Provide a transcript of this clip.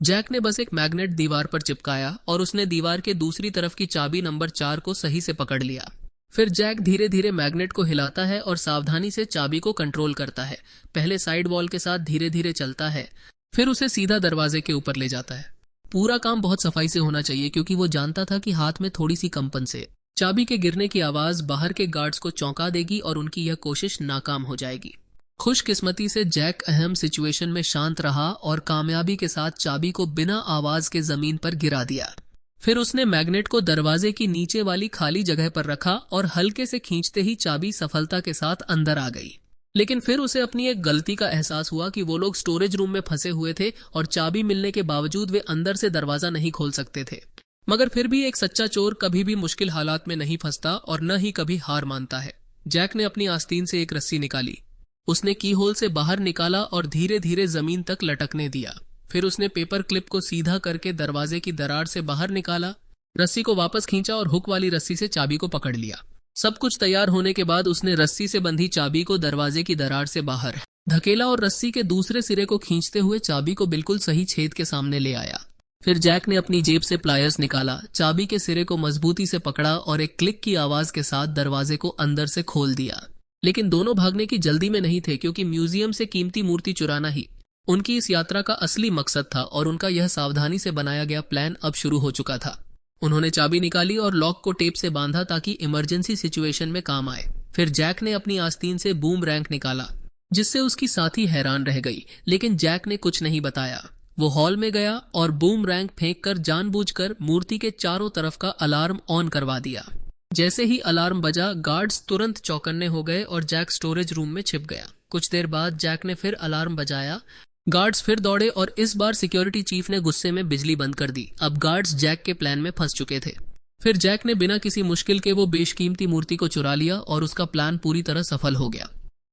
Jack ने बस एक मैग्नेट दीवार पर चिपकाया और उसने दीवार के दूसरी तरफ की चाबी नंबर 4 को सही से पकड़ लिया। फिर जैक धीरे धीरे मैग्नेट को हिलाता है और सावधानी से चाबी को कंट्रोल करता है। पहले साइड वॉल के साथ धीरे धीरे चलता है, फिर उसे सीधा दरवाजे के ऊपर ले जाता है। पूरा काम बहुत सफाई से होना चाहिए क्योंकि वो जानता था कि हाथ में थोड़ी सी कंपन से चाबी के गिरने की आवाज बाहर के गार्ड्स को चौंका देगी और उनकी यह कोशिश नाकाम हो जाएगी। खुशकिस्मती से जैक अहम सिचुएशन में शांत रहा और कामयाबी के साथ चाबी को बिना आवाज के जमीन पर गिरा दिया। फिर उसने मैग्नेट को दरवाजे की नीचे वाली खाली जगह पर रखा और हल्के से खींचते ही चाबी सफलता के साथ अंदर आ गई। लेकिन फिर उसे अपनी एक गलती का एहसास हुआ कि वो लोग स्टोरेज रूम में फंसे हुए थे और चाबी मिलने के बावजूद वे अंदर से दरवाजा नहीं खोल सकते थे। मगर फिर भी एक सच्चा चोर कभी भी मुश्किल हालात में नहीं फंसता और न ही कभी हार मानता है। जैक ने अपनी आस्तीन से एक रस्सी निकाली, उसने की होल से बाहर निकाला और धीरे धीरे जमीन तक लटकने दिया। फिर उसने पेपर क्लिप को सीधा करके दरवाजे की दरार से बाहर निकाला, रस्सी को वापस खींचा और हुक वाली रस्सी से चाबी को पकड़ लिया। सब कुछ तैयार होने के बाद उसने रस्सी से बंधी चाबी को दरवाजे की दरार से बाहर धकेला और रस्सी के दूसरे सिरे को खींचते हुए चाबी को बिल्कुल सही छेद के सामने ले आया। फिर जैक ने अपनी जेब से प्लायर्स निकाला, चाबी के सिरे को मजबूती से पकड़ा और एक क्लिक की आवाज के साथ दरवाजे को अंदर से खोल दिया। लेकिन दोनों भागने की जल्दी में नहीं थे क्योंकि म्यूजियम से कीमती मूर्ति चुराना ही उनकी इस यात्रा का असली मकसद था और उनका यह सावधानी से बनाया गया प्लान अब शुरू हो चुका था। उन्होंने चाबी निकाली और लॉक को टेप से बांधा ताकि इमरजेंसी सिचुएशन में काम आए। फिर जैक ने अपनी आस्तीन से बूम रैंक निकाला, जिससे उसकी साथी हैरान रह गई, लेकिन जैक ने कुछ नहीं बताया। वो हॉल में गया और बूम रैंक फेंक कर जानबूझकर मूर्ति के चारों तरफ का अलार्म ऑन करवा दिया। जैसे ही अलार्म बजा, गार्ड्स तुरंत चौकन्ने हो गए और जैक स्टोरेज रूम में छिप गया। कुछ देर बाद जैक ने फिर अलार्म बजाया, गार्ड्स फिर दौड़े और इस बार सिक्योरिटी चीफ ने गुस्से में बिजली बंद कर दी। अब गार्ड्स जैक के प्लान में फंस चुके थे। फिर जैक ने बिना किसी मुश्किल के वो बेशकीमती मूर्ति को चुरा लिया और उसका प्लान पूरी तरह सफल हो गया।